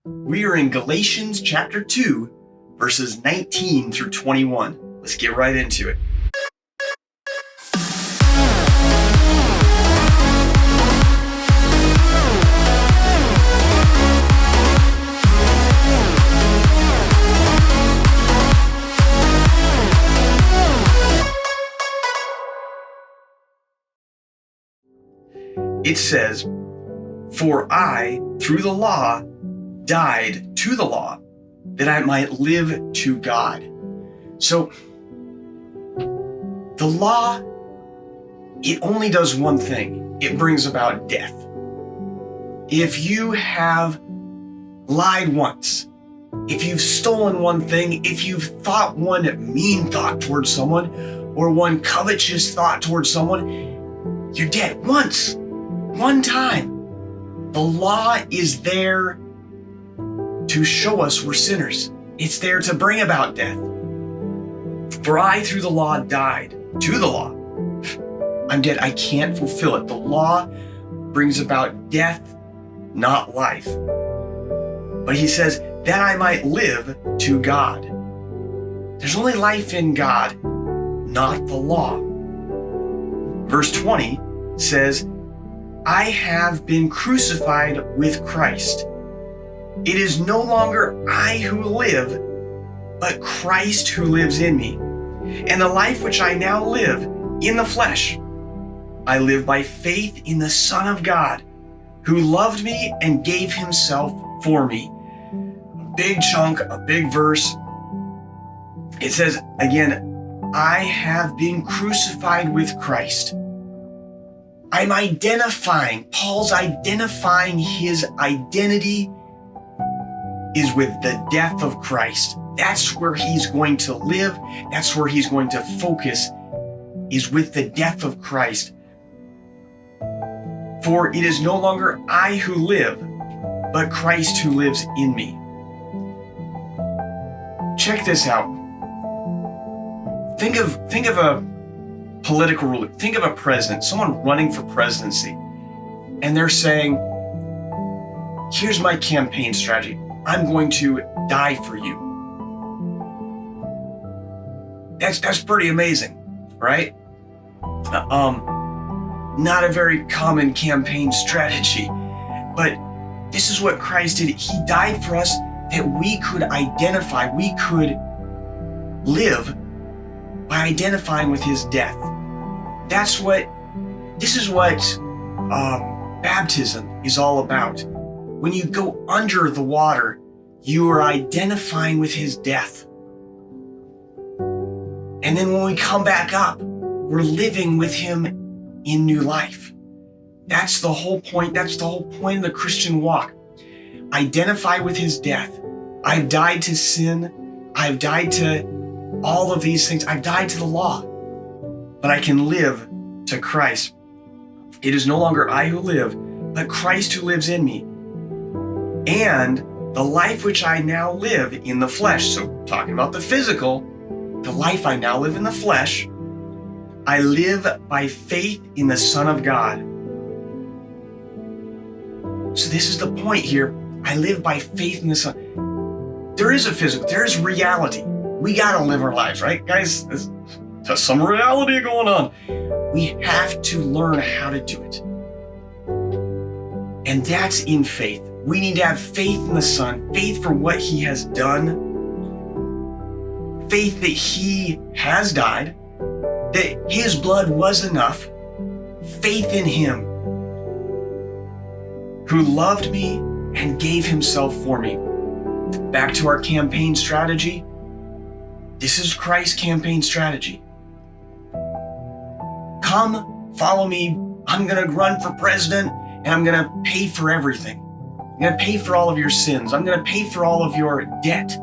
We are in Galatians chapter 2, verses 19 through 21. Let's get right into it. It says, "For I, through the law, died to the law, that I might live to God." So, the law, it only does one thing. It brings about death. If you have lied once, if you've stolen one thing, if you've thought one mean thought towards someone, or one covetous thought towards someone, you're dead once. One time. The law is there to show us we're sinners. It's there to bring about death. For I, through the law, died to the law. I'm dead. I can't fulfill it. The law brings about death, not life. But he says, that I might live to God. There's only life in God, not the law. Verse 20 says, I have been crucified with Christ. It is no longer I who live, but Christ who lives in me. And the life which I now live in the flesh, I live by faith in the Son of God, who loved me and gave himself for me. A big chunk, a big verse. It says again, I have been crucified with Christ. I'm identifying, Paul's identifying his identity is with the death of Christ. That's where he's going to live. That's where he's going to focus, is with the death of Christ. For it is no longer I who live, but Christ who lives in me. Check this out. Think of a political ruler. Think of a president, someone running for presidency, and they're saying, here's my campaign strategy. I'm going to die for you. That's pretty amazing, right? Not a very common campaign strategy, but this is what Christ did. He died for us that we could identify, we could live by identifying with his death. This is what baptism is all about. When you go under the water, you are identifying with his death. And then when we come back up, we're living with him in new life. That's the whole point. That's the whole point of the Christian walk. Identify with his death. I've died to sin. I've died to all of these things. I've died to the law, but I can live to Christ. It is no longer I who live, but Christ who lives in me. And the life which I now live in the flesh, so talking about the physical, the life I now live in the flesh, I live by faith in the Son of God. So this is the point here. I live by faith in the Son. There is a physical, there is reality. We gotta live our lives, right, guys? There's some reality going on. We have to learn how to do it. And that's in faith. We need to have faith in the Son, faith for what he has done, faith that he has died, that his blood was enough, faith in him who loved me and gave himself for me. Back to our campaign strategy. This is Christ's campaign strategy. Come, follow me. I'm going to run for president and I'm going to pay for everything. I'm going to pay for all of your sins. I'm going to pay for all of your debt.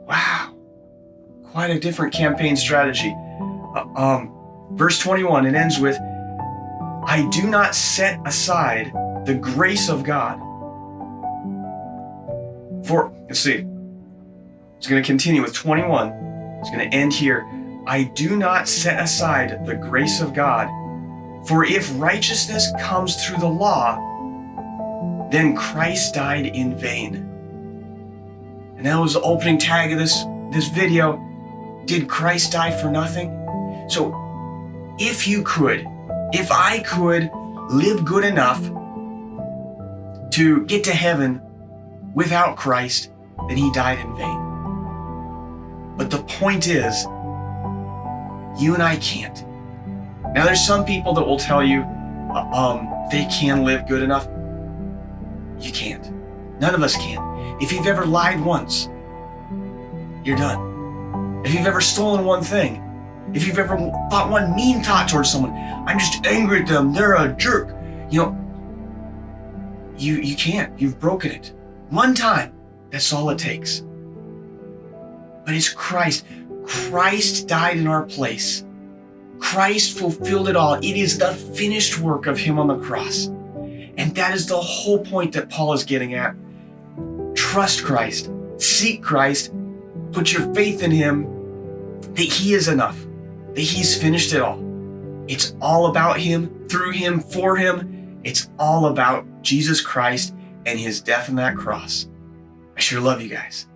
Wow. Quite a different campaign strategy. Verse 21, it ends with, I do not set aside the grace of God. Let's see. It's going to continue with 21. It's going to end here. I do not set aside the grace of God. For if righteousness comes through the law, then Christ died in vain. And that was the opening tag of this video. Did Christ die for nothing? So if I could live good enough to get to heaven without Christ, then he died in vain. But the point is, you and I can't. Now there's some people that will tell you they can live good enough. You can't. None of us can. If you've ever lied once, you're done. If you've ever stolen one thing, if you've ever thought one mean thought towards someone, I'm just angry at them, they're a jerk. You can't. You've broken it. One time, that's all it takes. But it's Christ. Christ died in our place. Christ fulfilled it all. It is the finished work of him on the cross. And that is the whole point that Paul is getting at. Trust Christ. Seek Christ. Put your faith in him, that he is enough, that he's finished it all. It's all about him, through him, for him. It's all about Jesus Christ and his death on that cross. I sure love you guys.